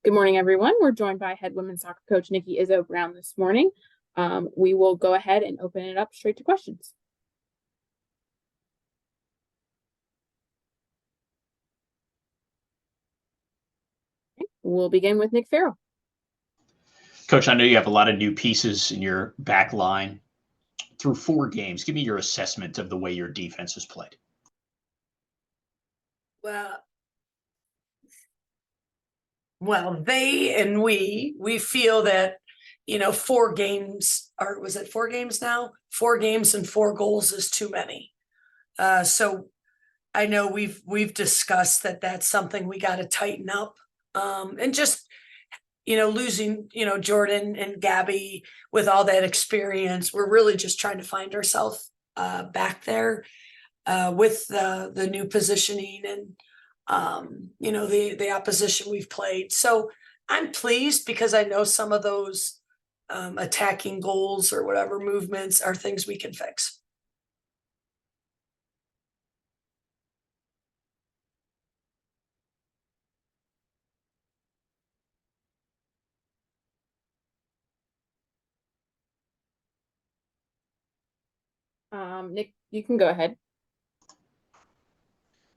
Good morning, everyone. We're joined by head women's soccer coach Nikki Izzo Brown this morning. We will go ahead and open it up straight to questions. Okay. We'll begin with Nick Farrell. Coach, I know you have a lot of new pieces in your back line. Through 4 games, give me your assessment of the way your defense has played. Well, they and we feel that, 4 games, or was it 4 games now? 4 games and 4 goals is too many. So I know we've discussed that that's something we got to tighten up. And just, losing, Jordan and Gabby with all that experience, we're really just trying to find ourselves back there with the new positioning and the opposition we've played. So I'm pleased because I know some of those attacking goals or whatever movements are things we can fix. Nick, you can go ahead.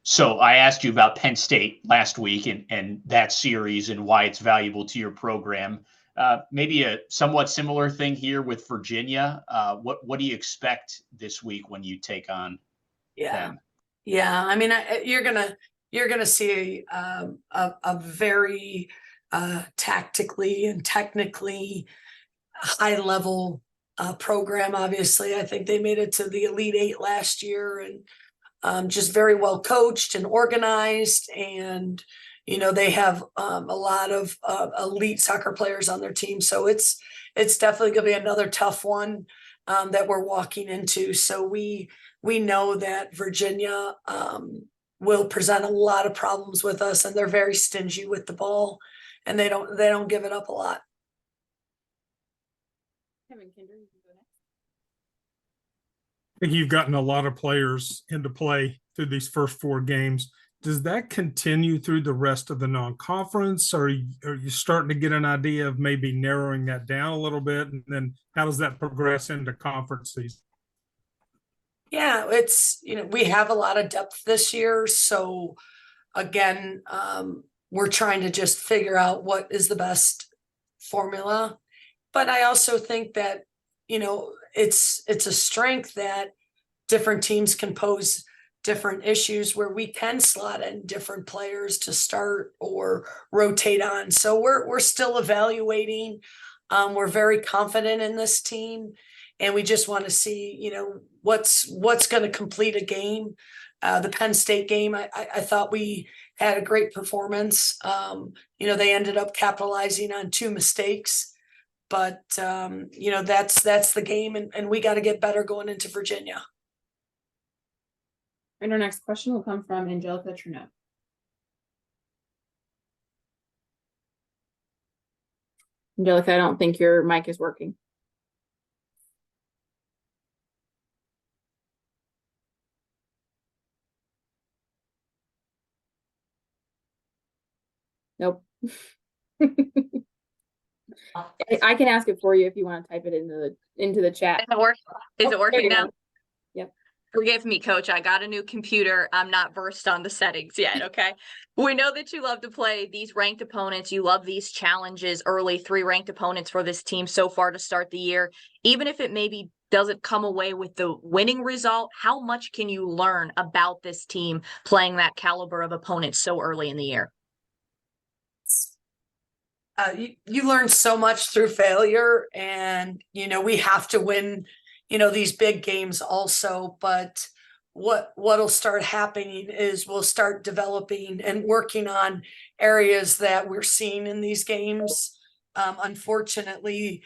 So I asked you about Penn State last week and that series and why it's valuable to your program. Maybe a somewhat similar thing here with Virginia. What do you expect this week when you take on them? Yeah. I mean, you're gonna see a very tactically and technically high level program. Obviously, I think they made it to the Elite Eight last year, and just very well coached and organized. And they have a lot of elite soccer players on their team, so it's definitely going to be another tough one that we're walking into. So we know that Virginia will present a lot of problems with us, and they're very stingy with the ball, and they don't give it up a lot. Kevin Kinder, you can go next. I think you've gotten a lot of players into play through these first 4 games. Does that continue through the rest of the non-conference, or are you starting to get an idea of maybe narrowing that down a little bit? And then how does that progress into conference season? Yeah, it's, we have a lot of depth this year. So again, we're trying to just figure out what is the best formula. But I also think that, it's a strength that different teams can pose different issues where we can slot in different players to start or rotate on. So we're still evaluating. We're very confident in this team, and we just want to see, what's going to complete a game. The Penn State game, I thought we had a great performance. They ended up capitalizing on 2 mistakes. But, that's the game, and we got to get better going into Virginia. And our next question will come from Angelica Truneau. Angelica, I don't think your mic is working. Nope. I can ask it for you if you want to type it into the chat. Is it working now? Yep. Forgive me, Coach. I got a new computer. I'm not versed on the settings yet. Okay. We know that you love to play these ranked opponents. You love these challenges early, 3 ranked opponents for this team so far to start the year. Even if it maybe doesn't come away with the winning result, how much can you learn about this team playing that caliber of opponent so early in the year? You learn so much through failure, and we have to win these big games also. But what'll start happening is we'll start developing and working on areas that we're seeing in these games. Unfortunately,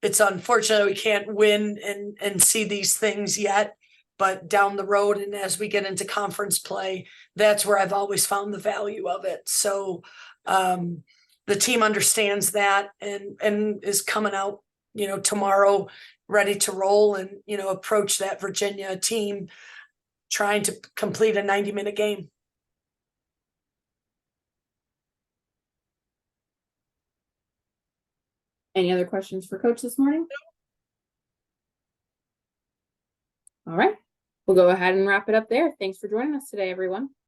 it's unfortunate we can't win and see these things yet, but down the road and as we get into conference play, that's where I've always found the value of it. So the team understands that and is coming out, tomorrow ready to roll and, approach that Virginia team trying to complete a 90-minute game. Any other questions for Coach this morning? All right, we'll go ahead and wrap it up there. Thanks for joining us today, everyone.